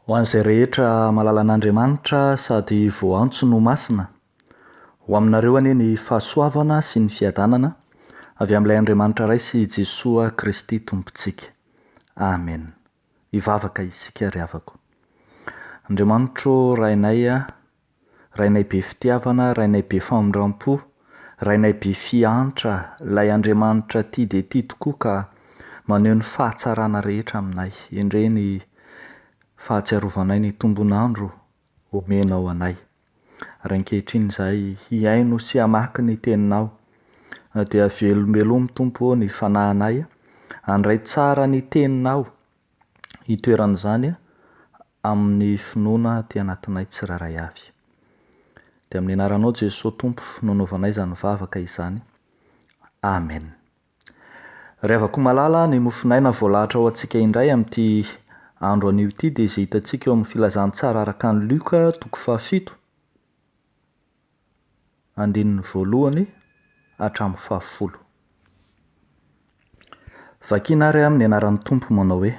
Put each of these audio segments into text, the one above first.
Ho an'izay rehetra malala an'Andriamanitra sady voantso no masina, ho aminareo anie ny fahasoavana sy ny fiadanana avy amin'ilay Andriamanitra iray sy Jesoa Kristy Tompontsika. Amen. Hivavaka isika ry havako. Andriamanitro rainay be fitiavana, rainay be famondram-po, rainay be fiantra, ilay Andriamanitra tia dia tia tokoa ka maneho ny fahatsarana rehetra aminay. Endre ny fahatsiarovanay ny tombonandro omenao anay. Ary ankehitriny izahay hiaino sy hamaky ny teninao, dia velombeloma Tompo ny fanahinay, handray tsara ny teninao hitoeran'izany amin'ny finoana ty anatinay tsiraray avy. Dia amin'ny anaranao Jesosy Tompo no naovanay izany vavaka izany. Amen. Ry havako malala, ny nofinaina voalahatra ho antsika indray amin'ity andro anio ity dia izay hitantsika eo amin'ny filazantsara araka ny Luka 7 andininy 1 hatramin'ny 10. Vakiana ary amin'ny anaran'ny Tompo manao hoe: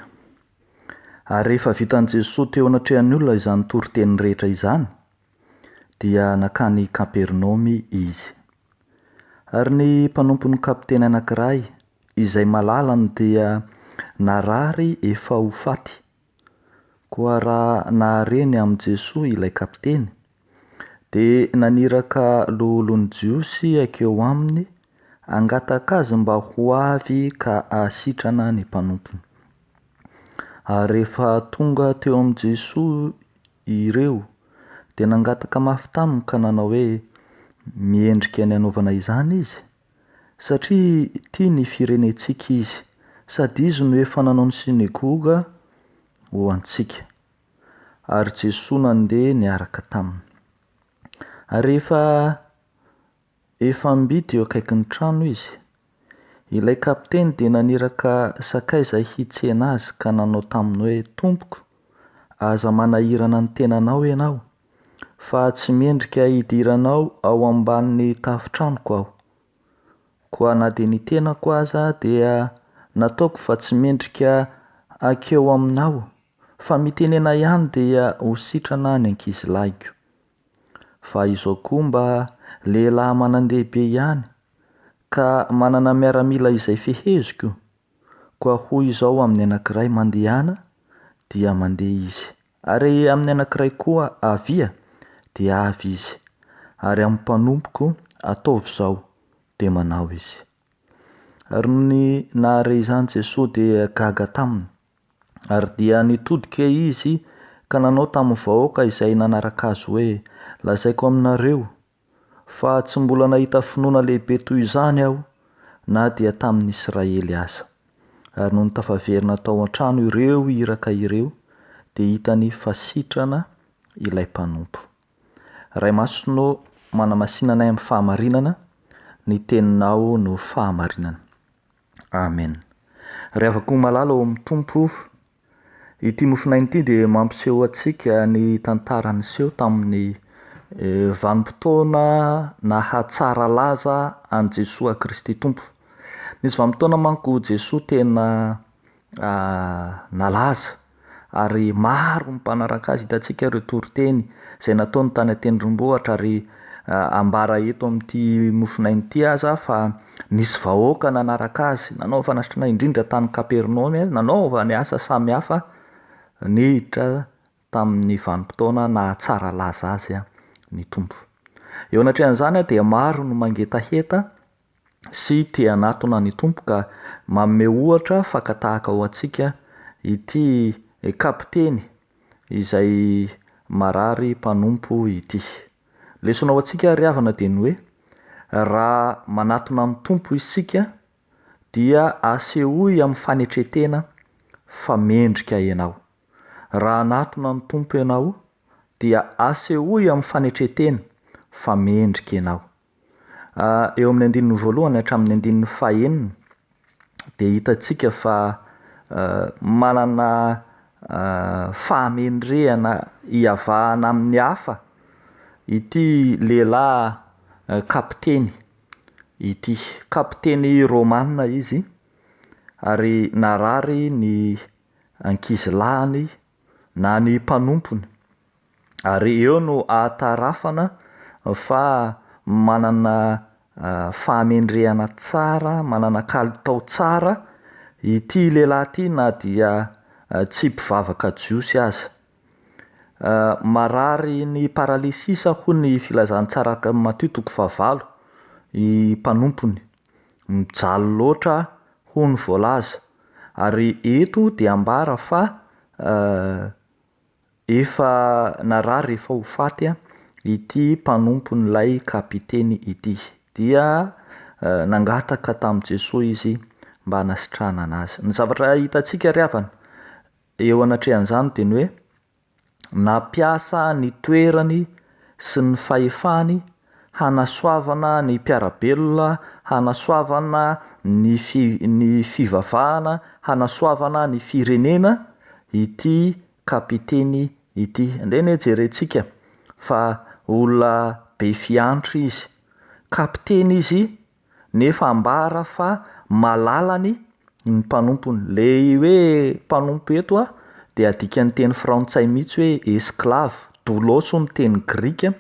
ary rehefa vitan'i Jesosy teo anatrehan'ny olona izany toriteny rehetra izany, dia nakany Kapernaomy izy. Ary ny mpanompon'ny kapiteny anankiray izay malalany dia narary efa ho faty. Koa raha nahareny amin'i Jesosy ilay kapiteny, dia naniraka loholon'ny jiosy akeo aminy hangataka azy mba ho avy ka hasitrana ny mpanompony. Ary rehefa tonga teo amin'i Jesosy ireo, dia nangataka mafy taminy ka nanao hoe miendrika ny hanaovana izany izy, satria tia ny firenentsika izy, sady izy no efa nanao ny sinagoga ho antsika. Ary Jesosy nandeha niaraka taminy. Ary efa mimbity eo akaikin'ny trano izy, ilay kapiteny dia naniraka sakaiza hitsena azy ka nanao taminy hoe: Tompoko, aza manahirana ny tenanao ianao, fa tsy mendrika hidiranao ao ambanin'ny tafotranoko aho. Koa na dia ny tenako aza dia nataoko fa tsy mendrika akeo aminao, fa mitenena ihany dia ho sitrana ny ankizilahiko. Fa izao koa mba lehilahy manan-dehibe ihany, ka manana miaramila izay feheziko, koa hoy izao amin'ny anankiray mandehana, dia mandeha izy. Ary amin'ny anankiray koa avia, dia avy izy. Ary amin'ny mpanompoko ataovy izao, dia manao izy. Ary ny nahare izany Jesosy dia gaga taminy, ary dia nitodika izy ka nanao tamin'ny vahoaka izay nanaraka azy hoe: lazaiko aminareo fa tsy mbola nahita finoana lehibe toy izany aho, na dia tamin'ny Israely aza. Ary noho ny tafaverina tao an-trano ireo iraka ireo, dia hitany fasitrana ilay mpanompo. Ray Masonao manamasinanay amin'ny fahamarinana, ny teninao no fahamarinana. Amen. Ry havako malala ao amin'ny Tompo, ity nofinaina ity dia mampiseho antsika ny tantara niseho tamin'ny vanim-potoana nahatsara laza an' Jesoa Kristy Tompo. Nisy vanim-potoana manko Jesosy tena nalaza, ary maro ny mpanaraka azy. Hitantsika ireo toriteny izay nataony tany an-tendrombohitra, ary ambara eto amin'ity nofinaina ity aza fa nisy vahoaka nanaraka azy, nanaovana indrindra tany Kapernaomy, nanaovany asa samihafa niditra tamin'ny vanim-potoana nahatsara laza azy ny Tompo. Eo anatrehan'izany dia maro no mangetaheta sy te hanatona ny Tompo, ka manome ohatra fakatahaka ho antsika ity kapiteny izay marary mpanompo ity. Lesona ho antsika ry havana dia ny hoe: raha manatona ny Tompo isika, dia asehoy amin'ny fanetretena fa mendrika ianao. Raha anatona ny Tompo ianao, dia asehoy amin'ny fanetretena fa mendrika ianao. Eo amin'ny 1 hatramin'ny 9 dia hitantsika fa manana fahamendrehana hiavahana amin'ny hafa ity lehilahy kapiteny ity. Kapiteny Romanina izy, ary narary ny ankizilahiny na ny mpanompony, ary eo no ahatarafana fa manana fahamendrehana tsara, manana kalitao tsara ity lehilahy ity, na dia tsy mpivavaka jiosy aza. Marary ny paralysisa ho ny filazantsara matitoko fahavalo i mpanompony, mijaly loatra ho ny voalaza, ary eto dia ambara fa efa narary efa ho faty ity mpanompon'ilay kapiteny ity, dia nangataka tamin'i Jesosy izy mba hanasitrahana anazy. Ny zavatra hitantsika ry havana eo anatrehan'izany dia ny hoe nampiasa ny toerany sy ny fahefany hanasoavana ny mpiarabelona, hanasoavana ny fivavahana, hanasoavana ny firenena ity kapiteny ity. Indray jerentsika fa olona be fiantry izy, kapiteny izy, nefa ambara fa malalany ny mpanompony. Le hoe mpanompo eto dia adikan'ny teny frantsay mihitsy hoe esclave, doulos ny teny grika,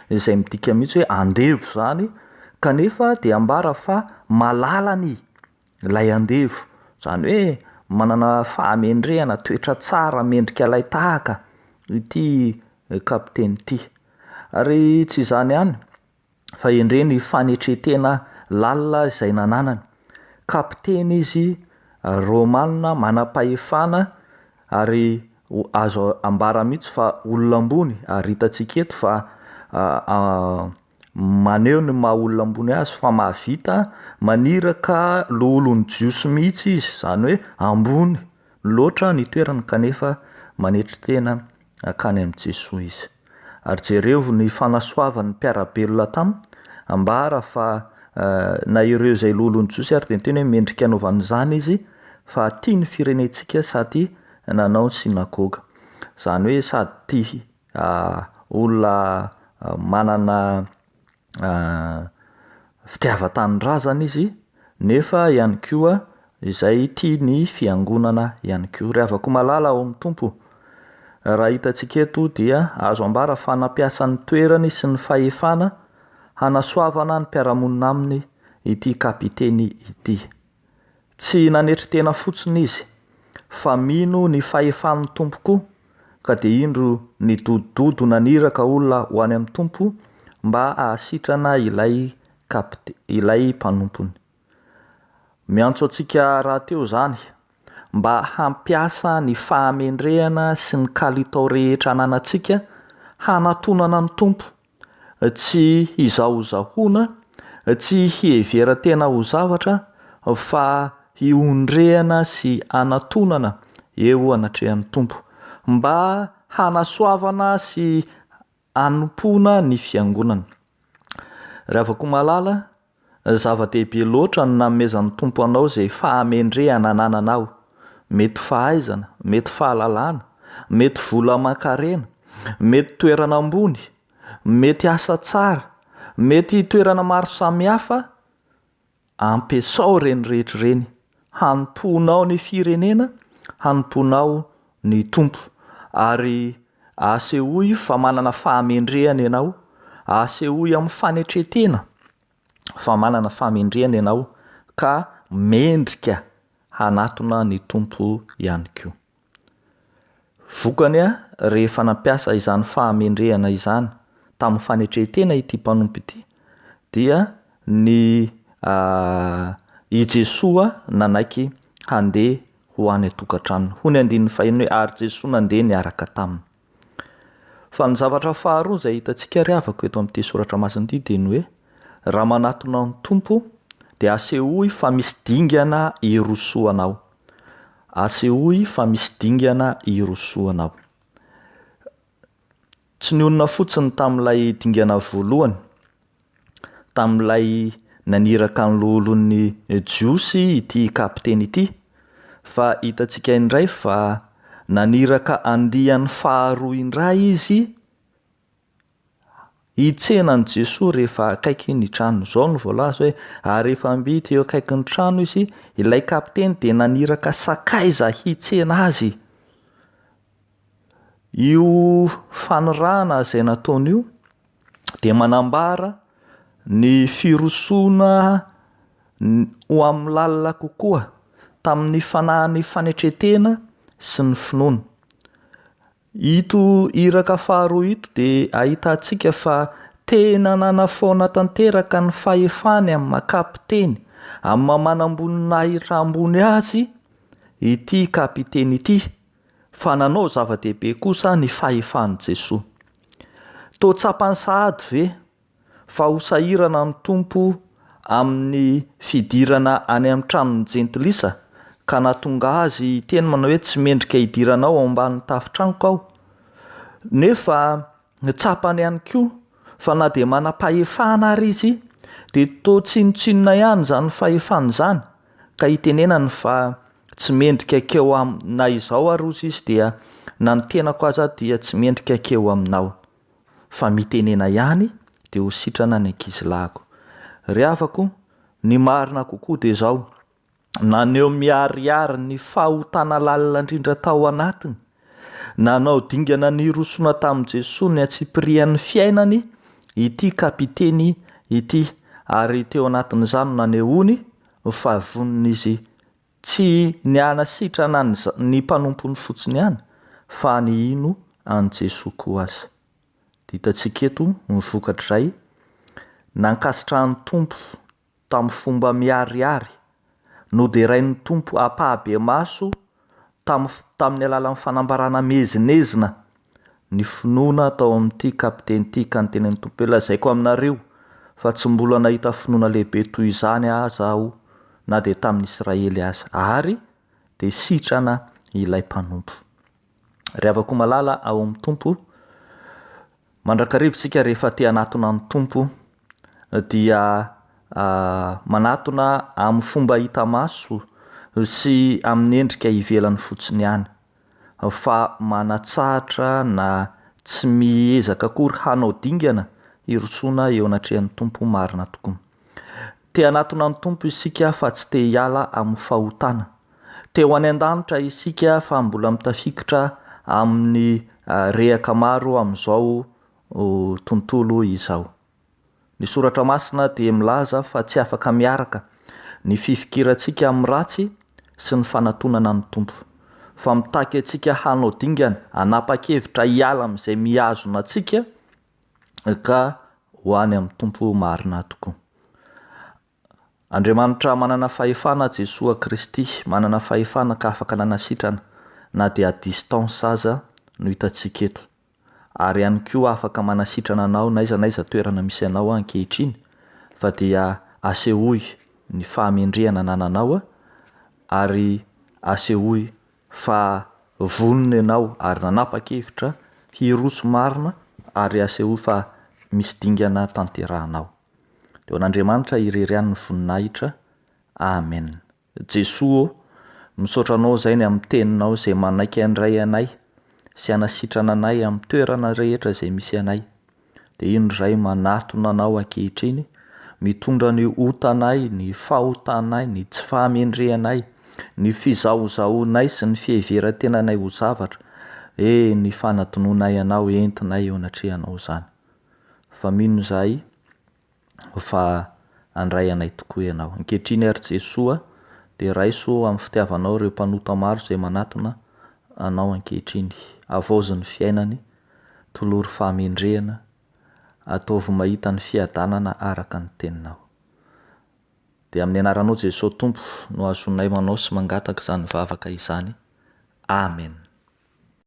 izay midika mihitsy hoe andevo zany, kanefa dia ambara fa malalany ilay andevo, zany hoe manana fahamendrehana, toetra tsara, mendrika lay tahaka ity kapiteny ity. Ary tsy izany ihany fa endre ny fanetretena lalina izay nananany, kapiteny izy, romanina, manam-pahefana, ary azo ambara mihitsy fa olona ambony. Ary hitantsika eto fa maneho ny maha olona ambony azy fa mahavita maniraka lolon'ny jiosy mihitsy izy, zany hoe ambony loatra ny toerany, kanefa manetritena akany amin'i Jesosy izy. Ary jereo ny fanasoavan'ny mpiarabelona taminy, ambara fa na ireo izay lolon'ny jiosy ary dia teny hoe mendrika anaovan'izany izy, fa tia ny firenentsika sady nanao ny sinagoga, zany hoe sady tia olona manana fitiavan-tanindrazana izy, nefa ihany koa izay tia ny fiangonana ihany koa. Ry havako malala ao amin'ny tompo, raha hitantsika eto dia azo ambara fa nampiasa ny toerany sy ny fahefana hanasoavana ny mpiaramonina aminy ity kapiteny ity. Tsy nanetritena fotsiny izy, fa mino ny fahefan'ny tompo koa, ka dia indro ny dododo naniraka olona ho any amin'ny tompo mba hahasitrana ilay mpanompony. Miantso antsika raha teo zany mba hampiasa ny fahamendrehana sy ny kalitao rehetra ananantsika hanatonana ny tompo, tsy hizahozahoana, tsy hieveran-tena ho zavatra, fa hiondrehana sy hanatonana eo anatrehan'ny tompo, mba hanasoavana sy hanompoana ny fiangonana. Raha avako malala, zava-dehibe loatra no nanomezan'ny tompo anao izay fahamendrehana anananao, mety fahaizana, mety fahalalana, mety vola aman-karena, mety toerana ambony, mety asa tsara, mety toerana maro samihafa. Ampiasao reny rehetra reny, hanomponao ny firenena, hanomponao ny tompo, ary asehoy fa manana fahamendrehana ianao, asehoy amin'ny fanetretena fa manana fahamendrehana ianao, ka mendrika hanatona ny tompo ihany koa. Vokany rehefa nampiasa izany fahamendrehana izany tamin'ny fanetretena ity mpanompo ity, dia ny i Jesosy nanaiky handeha ho any an-tokantrano. Hony andininy fahiny hoe ary Jesosy nandeha niaraka taminy. Fa ny zavatra faharoa izay hitantsika ry havako eto amin'ity soratra masina ity dia ny hoe raha manatona ny tompo dia asehoy fa misy dingana hirosoanao, asehoy fa misy dingana hirosoanao. Tsy nionina fotsiny tamin'ilay dingana voalohany, tamin'ilay naniraka ny lolon'ny jiosy ity kapiteny ity, fa hitantsika indray fa naniraka andiany faharoa indray izy hitsenan'i Jesosy rehefa akaiky ny trano. Zao no voalaza hoe ary rehefa mbity eo akaiky ny trano izy, ilay kapiteny dia naniraka sakaiza hitsena azy. Io fanorana zay nataony io de manambara ny firosoana ho amin'ny lalina kokoa tamin'ny fanahin'ny fanetretena sy ny finoana. Ito iraka faharoa ito de ahitantsika fa tena nanafoana tanteraka ny fahefany amin'ny makapiteny amin'ny mamanambonina ahitra ambony azy ity kapiteny ity, fa nanao zava-dehibe kosa ny fahefan'i Jesosy. Toa tsapany sahady ve fa ho sahirana ny tompo amin'ny fidirana any amin'ny tranon'ny jentilisa ka nahatonga azy teny manao hoe tsy mendrika hidiranao ao ambanin'ny tafitranoko aho, nefa tsapany ihany koa fa na de manam-pahefana ary izy de toa tsinotsinona ihany zany fahefana zany ka hitenenany fa tsy mendrika keo na izao ary ozy izy dia na ny tenako aza dia tsy mendrika keo aminao, fa mitenena ihany de ho sitrana ny ankizilahiko. Ry havako, ny marina kokoa de zao, naneo miariary ny fahotana lalina indrindra tao anatiny, nanao dingana ny rosona tamin'i Jesosy ny atsipirian'ny fiainany ity kapiteny ity, ary teo anatin'izany nanehoany fa vonon'izy tsy ny anasitrana ny mpanompony fotsiny ihany fa ny ino an Jesosy koa aza. Hitantsika eto ny vokatrizay nankasitrahan'ny tompo tamin'ny fomba miariary no de rain'ny tompo apahabe maso tamin'ny alalan'ny fanambarana mezinezina ny finoana tao amin'ity kapiteny ity, ka ny tenen'ny tompo hoe lazaiko aminareo fa tsy mbola nahita finoana lehibe toy izany aza aho na de tamin'ny Israely aza, ary de sitrana ilay mpanompo. Ry havako malala ao amin'ny tompo, mandrakarivotsika rehefa te hanatona ny tompo dia manatona amin'ny fomba hita maso sy amin'ny endrika ivelany fotsiny ihany, fa manatsahatra na tsy miezaka akory hanao dingana hirosoana eo anatrehan'ny tompo marina tokoa. Te hanatona ny tompo isika fa tsy te hiala amin'ny fahotana. Te ho any an-danitra isika fa mbola mitafikitra amin'ny rehaka maro amin'izao tontolo izao. Ny soratra masina dia milaza fa tsy afaka miaraka ny fifikirantsika amin'ny ratsy sy ny fanatonana ny tompo, fa mitaky antsika hanao dingana hanapa-kevitra hiala amin'izay mihazona antsika ka ho any amin'ny tompo marina tokoa. Andriamanitra manana fahefana, Jesosy Kristy manana fahefana ka afaka nanasitrana na dia à distance aza no hitantsika eto, ary ihany koa afaka manasitrana anao n'aiza toerana misy anao ankehitriny, fa dia asehoy ny fahamendrehana nananao ary asehoy fa vonona ianao ary nanapa-kevitra hiroso marina, ary asehoy fa misy dingana tanterahanao. Deo an'Andriamanitra ireriany ny voninahitra. Amen. Jesosy misaotra anao zay ny amin'ny teninao zay manaiky andray anay sy anasitrana anay amin'ny toerana rehetra zay misy anay. De ino ray manatona anao ankehitriny, mitondra ny otanay, ny fahotanay, ny tsy fahamendrehanay, ny fizahozahoanay sy ny fiheveran-tenanay ho zavatra, ny fanatononay anao entinay eo anatrehanao zany. Fa mino zahay fa andray anay tokoa ianao. Ankehitriny ary Jesosy de raiso amin'ny fitiavanao ireo mpanota maro zay manatona anao ankehitriny. Avaozy ny fiainany, tolory fahamendrehana, ataovy mahita ny fiadanana araka ny teninao. De amin'ny anaranao Jesosy Tompo no azonay manao sy mangataka izany vavaka izany. Amen.